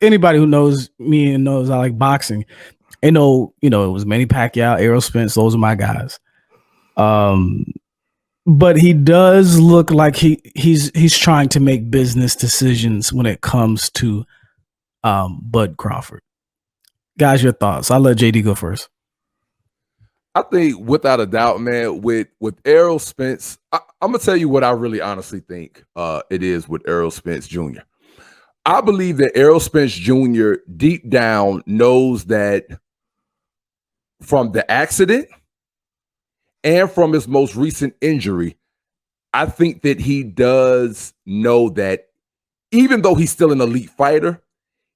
anybody who knows me and knows I like boxing, they know, it was Manny Pacquiao, Errol Spence. Those are my guys. But he does look like he's trying to make business decisions when it comes to Bud Crawford. Guys, your thoughts? I'll let JD go first. I think without a doubt, man, with Errol Spence, I'm gonna tell you what I really honestly think it is with Errol Spence Jr. I believe that Errol Spence Jr. deep down knows that from the accident and from his most recent injury, I think that he does know that even though he's still an elite fighter,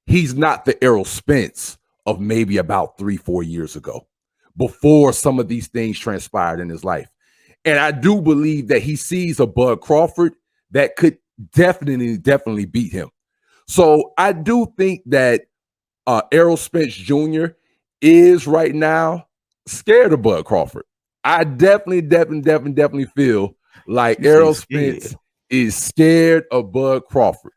he's not the Errol Spence of maybe about 3-4 years ago, before some of these things transpired in his life. And I do believe that he sees a Bud Crawford that could definitely beat him. So I do think that Errol Spence Jr. is right now scared of Bud Crawford. I definitely feel like Errol Spence is scared of Bud Crawford.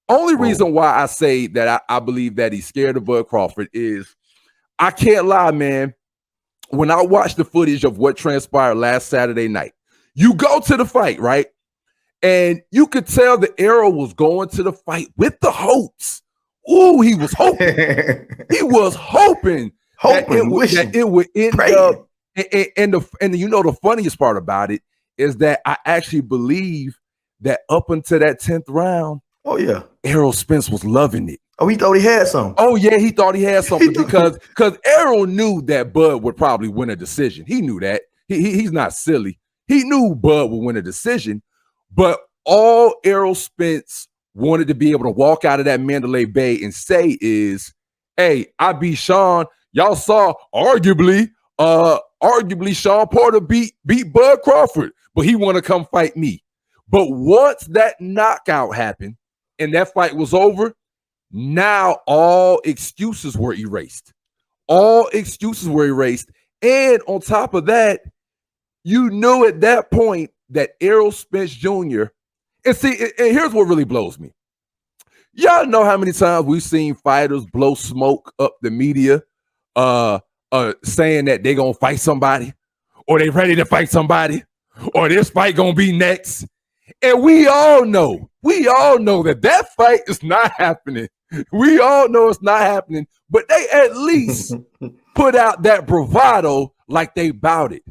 Only reason why I say that I believe that he's scared of Bud Crawford is, I can't lie, man. When I watched the footage of what transpired last Saturday night, you go to the fight, right? And you could tell that Errol was going to the fight with the hopes. Ooh, he was hoping. He was hoping that it would end up. And you know, the funniest part about it is that I actually believe that up until that 10th round, Errol Spence was loving it. Oh, he thought he had something. Oh, yeah, he thought he had something because Errol knew that Bud would probably win a decision. He knew that. He's not silly. He knew Bud would win a decision, but all Errol Spence wanted to be able to walk out of that Mandalay Bay and say is, hey, I beat Sean. Y'all saw arguably Sean Porter beat Bud Crawford, but he want to come fight me. But once that knockout happened and that fight was over, now all excuses were erased. All excuses were erased. And on top of that, you knew at that point that Errol Spence Jr. And here's what really blows me. Y'all know how many times we've seen fighters blow smoke up the media saying that they're going to fight somebody, or they ready to fight somebody, or this fight going to be next. And we all know that fight is not happening. We all know it's not happening, but they at least put out that bravado like they bout it.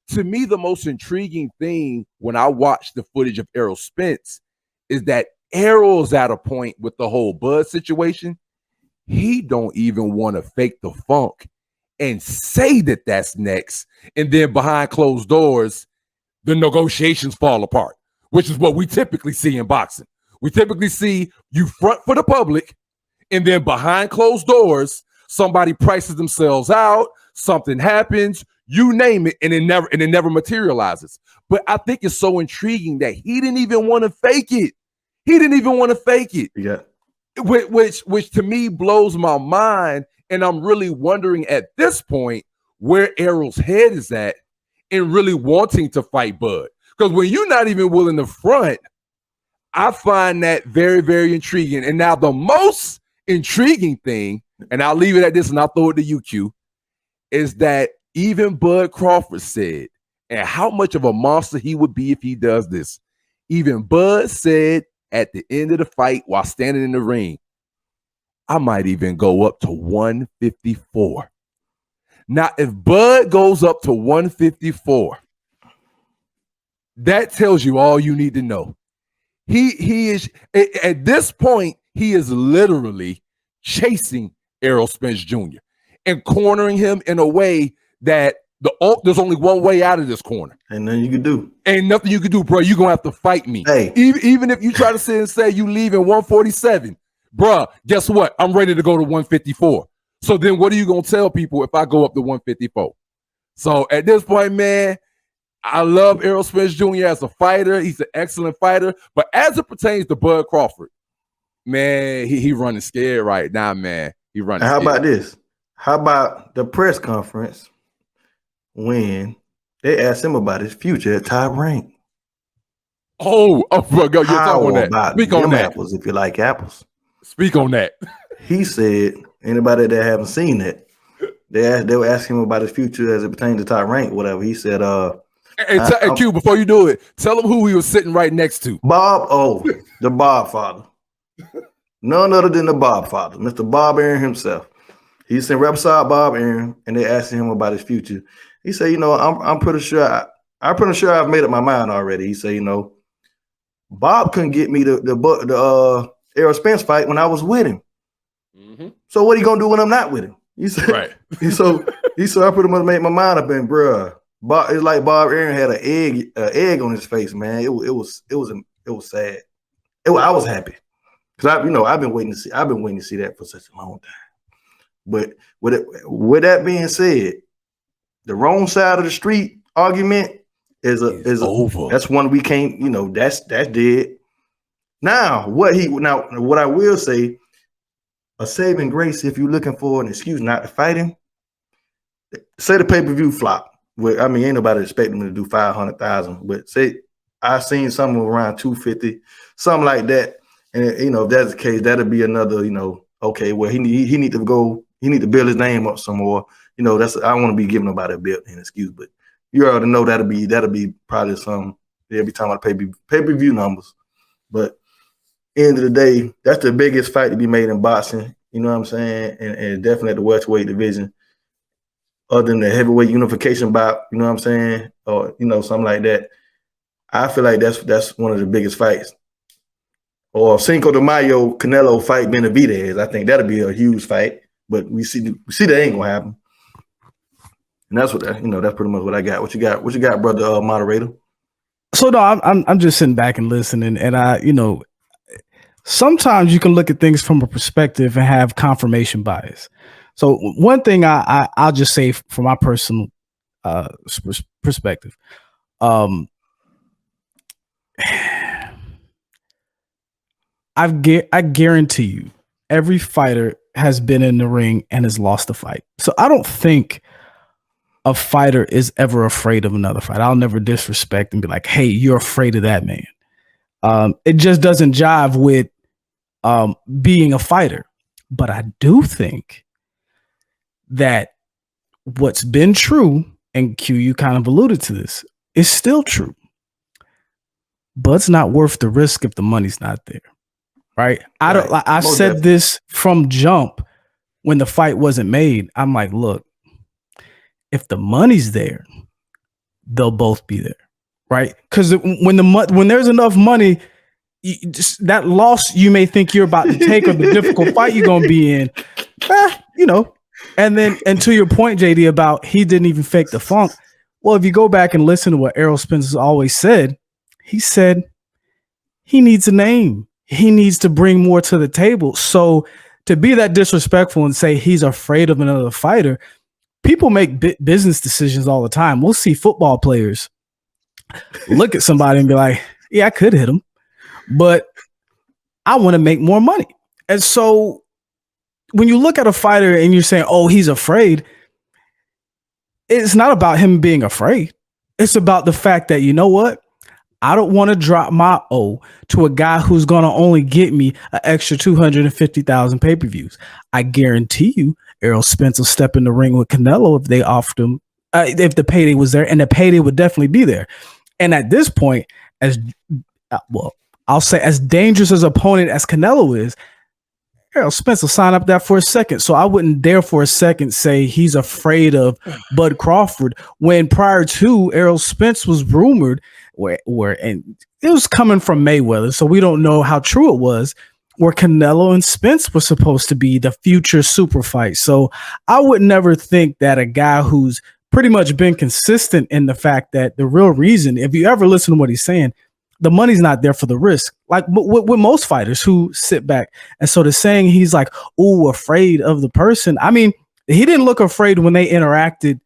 To me, the most intriguing thing when I watch the footage of Errol Spence is that Errol's at a point with the whole Bud situation. He don't even want to fake the funk and say that that's next. And then behind closed doors, the negotiations fall apart, which is what we typically see in boxing. We typically see you front for the public, and then behind closed doors, somebody prices themselves out, something happens, you name it, and it never materializes. But I think it's so intriguing that he didn't even want to fake it. Yeah. Which to me blows my mind. And I'm really wondering at this point where Errol's head is at in really wanting to fight Bud. Because when you're not even willing to front, I find that very, very intriguing. And now the most intriguing thing, and I'll leave it at this and I'll throw it to you, Q, is that even Bud Crawford said, and how much of a monster he would be if he does this. Even Bud said at the end of the fight while standing in the ring, I might even go up to 154. Now, if Bud goes up to 154, that tells you all you need to know. He is, at this point, he is literally chasing Errol Spence Jr. and cornering him in a way that there's only one way out of this corner. Ain't nothing you can do. Ain't nothing you can do, bro. You're going to have to fight me. Hey. Even if you try to sit and say you leave in 147, bro, guess what? I'm ready to go to 154. So then what are you going to tell people if I go up to 154? So at this point, man, I love Errol Spence Jr. as a fighter. He's an excellent fighter. But as it pertains to Bud Crawford, man, he running scared right now, man. He running How scared. about this? How about the press conference when they asked him about his future at Top Rank? Bro, go. You're talking on that. About Speak on that. apples, if you like apples. Speak on that. he said, anybody that haven't seen that, they were asking him about his future as it pertains to Top Rank, whatever. He said, Hey, Q, before you do it, tell him who he was sitting right next to. Bob, the Bob father. None other than the Bob father, Mr. Bob Aaron himself. He said, Repside Bob Aaron, and they asked him about his future. He said, I'm pretty sure I've made up my mind already. He said, Bob couldn't get me the Errol Spence fight when I was with him. Mm-hmm. So what are you gonna do when I'm not with him? He said, right. So I pretty much made my mind up, and bruh, it's like Bob Aaron had an egg on his face, man. It was sad. I was happy because I've been waiting to see that for such a long time. But with that being said, the wrong side of the street argument is over. That's one we can't, that's dead. Now, what I will say, a saving grace if you're looking for an excuse not to fight him, say the pay-per-view flop. Well, I mean, ain't nobody expecting him to do 500,000, but say I've seen something around 250, something like that. And if that's the case, that'll be another, okay, well, he need to go. He need to build his name up some more. I don't want to be giving nobody a bit an excuse, but you already know that'll be probably they'll be talking about pay-per-view numbers. But end of the day, that's the biggest fight to be made in boxing. You know what I'm saying? And definitely at the welterweight division. Other than the heavyweight unification bout, you know what I'm saying? Or, something like that. I feel like that's one of the biggest fights. Or Cinco de Mayo Canelo fight Benavidez. I think that'll be a huge fight. But we see that ain't gonna happen, and that's that's pretty much what I got. What you got, brother moderator? So no, I'm just sitting back and listening, and I sometimes you can look at things from a perspective and have confirmation bias. So one thing I'll just say from my personal perspective, I guarantee you, every fighter has been in the ring and has lost a fight. So I don't think a fighter is ever afraid of another fight. I'll never disrespect and be like, hey, you're afraid of that man. It just doesn't jive with being a fighter. But I do think that what's been true, and Q, you kind of alluded to this, is still true. But it's not worth the risk if the money's not there. Right. I said this from jump when the fight wasn't made. I'm like, look, if the money's there, they'll both be there. Right. Because when there's enough money, that loss you may think you're about to take or the difficult fight you're going to be in, and to your point, JD, about he didn't even fake the funk. Well, if you go back and listen to what Errol Spence has always said, he said he needs a name. He needs to bring more to the table. So to be that disrespectful and say he's afraid of another fighter, people make business decisions all the time. We'll see football players look at somebody and be like, yeah, I could hit him, but I want to make more money. And so when you look at a fighter and you're saying, oh, he's afraid, it's not about him being afraid. It's about the fact that, you know what? I don't want to drop my O to a guy who's going to only get me an extra 250,000 pay-per-views. I guarantee you Errol Spence will step in the ring with Canelo if they offered him, if the payday was there, and the payday would definitely be there. And at this point, I'll say as dangerous as opponent as Canelo is, Errol Spence will sign up that for a second. So I wouldn't dare for a second say he's afraid of Bud Crawford when prior to Errol Spence was rumored and it was coming from Mayweather. So we don't know how true it was, where Canelo and Spence were supposed to be the future super fight. So I would never think that a guy who's pretty much been consistent in the fact that the real reason, if you ever listen to what he's saying, the money's not there for the risk. Like with most fighters who sit back. And so the saying he's like, oh, afraid of the person. I mean, he didn't look afraid when they interacted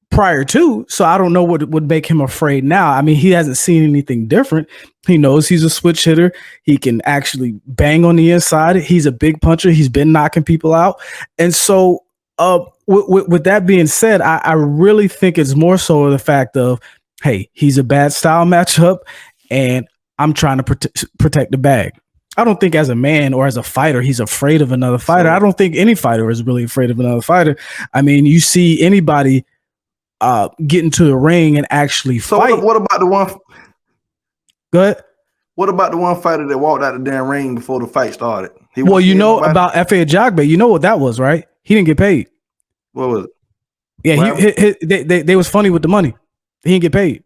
prior to. So I don't know what would make him afraid now. I mean, he hasn't seen anything different. He knows he's a switch hitter. He can actually bang on the inside. He's a big puncher. He's been knocking people out. And so with that being said, I really think it's more so the fact of, hey, he's a bad style matchup, and I'm trying to protect the bag. I don't think as a man or as a fighter, he's afraid of another fighter. I don't think any fighter is really afraid of another fighter. I mean, you see anybody get into the ring and actually fight. So what about the one? Go ahead. What about the one fighter that walked out the damn ring before the fight started? Well, you know about F.A. Ajagba. You know what that was, right? He didn't get paid. What was it? Yeah, they was funny with the money. He didn't get paid.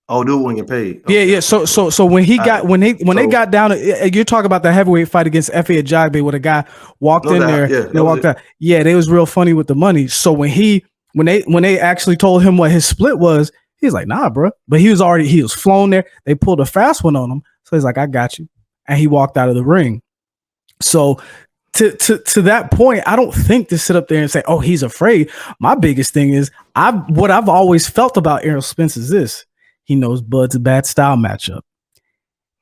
Oh, dude wouldn't get paid. Okay. Yeah. So when he got they got down, you're talking about the heavyweight fight against F.A. Ajagba, where the guy walked in there, they walked out. Yeah, they was real funny with the money. So when they actually told him what his split was, he's like, nah, bro. But he was flown there. They pulled a fast one on him. So he's like, I got you. And he walked out of the ring. So to that point, I don't think to sit up there and say, oh, he's afraid. My biggest thing is what I've always felt about Errol Spence is this. He knows Bud's a bad style matchup.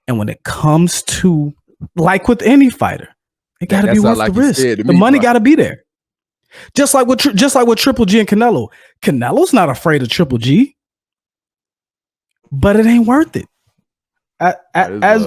And when it comes to, like with any fighter, it got to be worth the risk. The money got to be there. Just like with Triple G and Canelo. Canelo's not afraid of Triple G, but it ain't worth it. As